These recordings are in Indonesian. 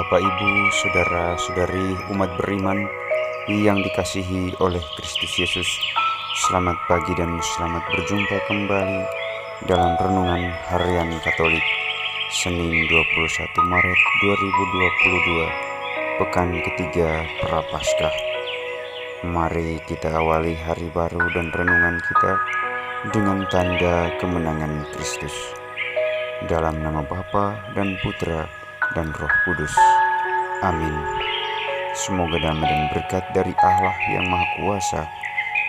Bapak, Ibu, saudara-saudari umat beriman yang dikasihi oleh Kristus Yesus, selamat pagi dan selamat berjumpa kembali dalam Renungan Harian Katolik, Senin 21 Maret 2022, pekan ketiga Prapaskah. Mari kita awali hari baru dan renungan kita dengan tanda kemenangan Kristus. Dalam nama Bapa dan Putra dan Roh Kudus. Amin. Semoga damai dan berkat dari Allah yang Maha Kuasa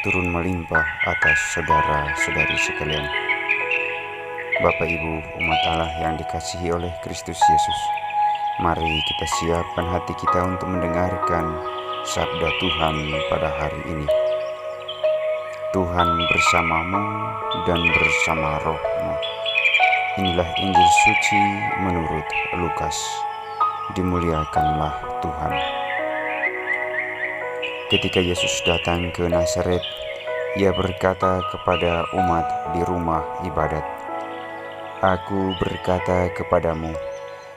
turun melimpah atas saudara-saudari sekalian. Bapak, Ibu, umat Allah yang dikasihi oleh Kristus Yesus, mari kita siapkan hati kita untuk mendengarkan sabda Tuhan pada hari ini. Tuhan bersamamu dan bersama rohmu. Inilah Injil suci menurut Lukas. Dimuliakanlah Tuhan. Ketika Yesus datang ke Nazaret, Ia berkata kepada umat di rumah ibadat, "Aku berkata kepadamu,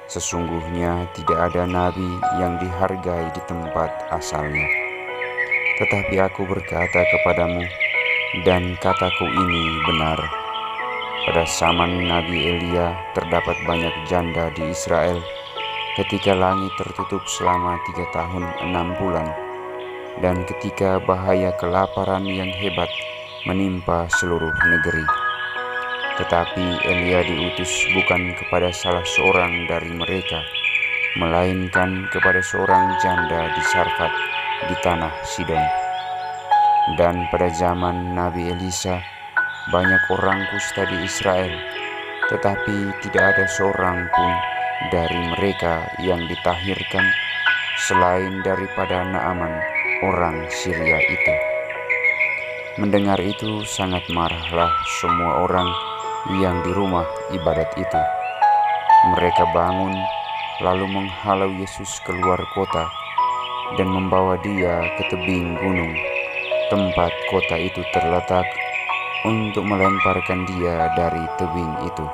sesungguhnya tidak ada nabi yang dihargai di tempat asalnya. Tetapi aku berkata kepadamu, dan kataku ini benar. Pada zaman Nabi Elia terdapat banyak janda di Israel ketika langit tertutup selama 3 tahun 6 bulan dan ketika bahaya kelaparan yang hebat menimpa seluruh negeri. Tetapi Elia diutus bukan kepada salah seorang dari mereka, melainkan kepada seorang janda di Sarfat di tanah Sidon. Dan pada zaman Nabi Elisa banyak orang kusta di Israel, tetapi tidak ada seorang pun dari mereka yang ditahirkan selain daripada Naaman orang Syria itu." Mendengar itu sangat marahlah semua orang yang di rumah ibadat itu. Mereka bangun lalu menghalau Yesus keluar kota dan membawa Dia ke tebing gunung tempat kota itu terletak, untuk melemparkan Dia dari tebing itu.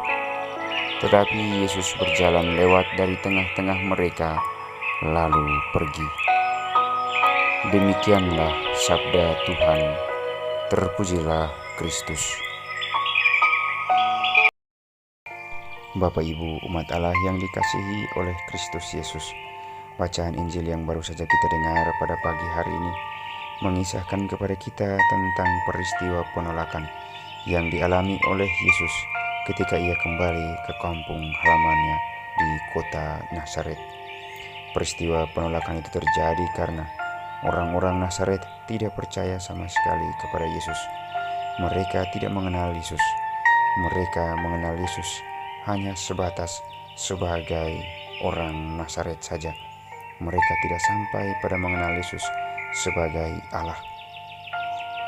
Tetapi Yesus berjalan lewat dari tengah-tengah mereka, lalu pergi. Demikianlah sabda Tuhan. Terpujilah Kristus. Bapak, Ibu, umat Allah yang dikasihi oleh Kristus Yesus, bacaan Injil yang baru saja kita dengar pada pagi hari ini mengisahkan kepada kita tentang peristiwa penolakan yang dialami oleh Yesus ketika Ia kembali ke kampung halamannya di kota Nazaret. Peristiwa penolakan itu terjadi karena orang-orang Nazaret tidak percaya sama sekali kepada Yesus. Mereka tidak mengenal Yesus. Mereka mengenal Yesus hanya sebatas sebagai orang Nazaret saja. Mereka tidak sampai pada mengenal Yesus sebagai Allah.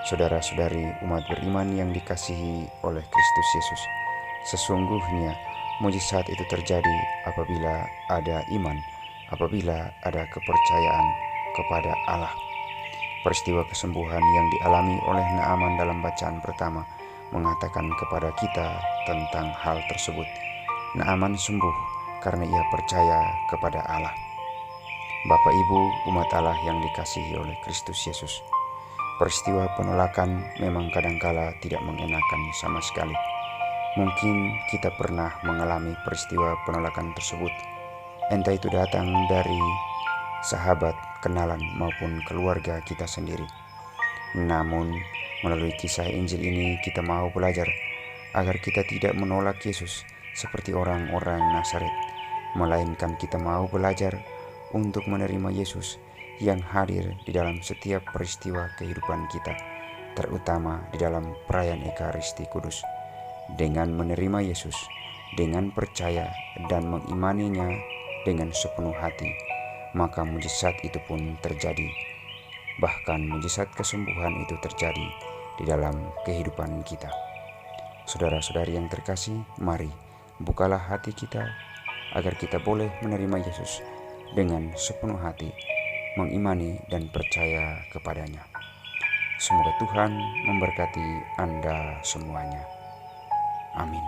Saudara-saudari umat beriman yang dikasihi oleh Kristus Yesus, sesungguhnya mujizat itu terjadi apabila ada iman, apabila ada kepercayaan kepada Allah. Peristiwa kesembuhan yang dialami oleh Naaman dalam bacaan pertama mengatakan kepada kita tentang hal tersebut. Naaman sembuh karena ia percaya kepada Allah. Bapak, Ibu, umat Allah yang dikasihi oleh Kristus Yesus, peristiwa penolakan memang kadangkala tidak mengenakan sama sekali. Mungkin kita pernah mengalami peristiwa penolakan tersebut, entah itu datang dari sahabat, kenalan, maupun keluarga kita sendiri. Namun, melalui kisah Injil ini kita mau belajar agar kita tidak menolak Yesus seperti orang-orang Nazaret, melainkan kita mau belajar untuk menerima Yesus yang hadir di dalam setiap peristiwa kehidupan kita, terutama di dalam perayaan Ekaristi Kudus. Dengan menerima Yesus, dengan percaya dan mengimaninya dengan sepenuh hati, maka mujizat itu pun terjadi. Bahkan mujizat kesembuhan itu terjadi di dalam kehidupan kita. Saudara-saudari yang terkasih, mari bukalah hati kita agar kita boleh menerima Yesus dengan sepenuh hati, mengimani dan percaya kepadanya. Semoga Tuhan memberkati Anda semuanya. Amin.